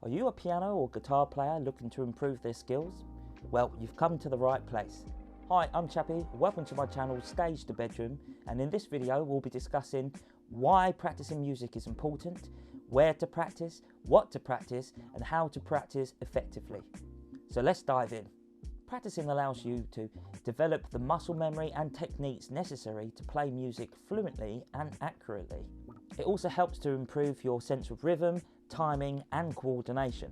Are you a piano or guitar player looking to improve their skills? Well, you've come to the right place. Hi, I'm Chappie, welcome to my channel Stage to Bedroom, and in this video we'll be discussing why practicing music is important, where to practice, what to practice, and how to practice effectively. So let's dive in. Practicing allows you to develop the muscle memory and techniques necessary to play music fluently and accurately. It also helps to improve your sense of rhythm, timing and coordination.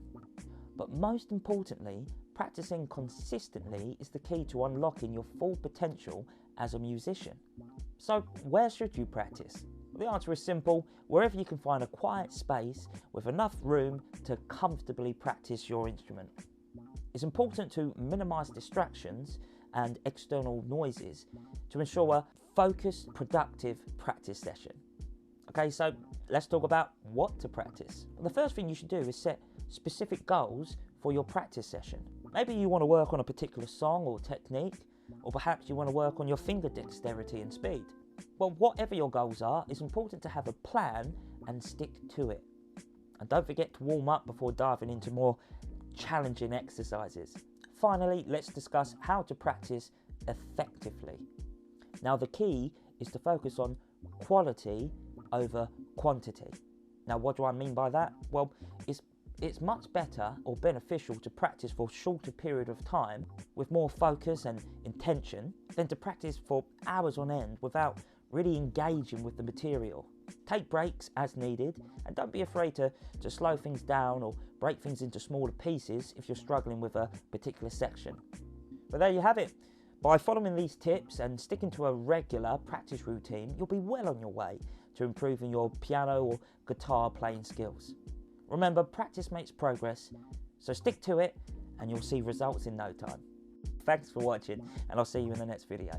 But most importantly, practicing consistently is the key to unlocking your full potential as a musician. So where should you practice? Well, the answer is simple: wherever you can find a quiet space with enough room to comfortably practice your instrument. It's important to minimize distractions and external noises to ensure a focused, productive practice session. Okay, so let's talk about what to practice. The first thing you should do is set specific goals for your practice session. Maybe you want to work on a particular song or technique, or perhaps you want to work on your finger dexterity and speed. Well, whatever your goals are, it's important to have a plan and stick to it. And don't forget to warm up before diving into more challenging exercises. Finally, let's discuss how to practice effectively. Now, the key is to focus on quality over quantity. Now, what do I mean by that? Well, it's much better or beneficial to practice for a shorter period of time with more focus and intention than to practice for hours on end without really engaging with the material. Take breaks as needed, and don't be afraid to slow things down or break things into smaller pieces if you're struggling with a particular section. But there you have it. By following these tips and sticking to a regular practice routine, you'll be well on your way to improving your piano or guitar playing skills. Remember, practice makes progress, so stick to it and you'll see results in no time. Thanks for watching, and I'll see you in the next video.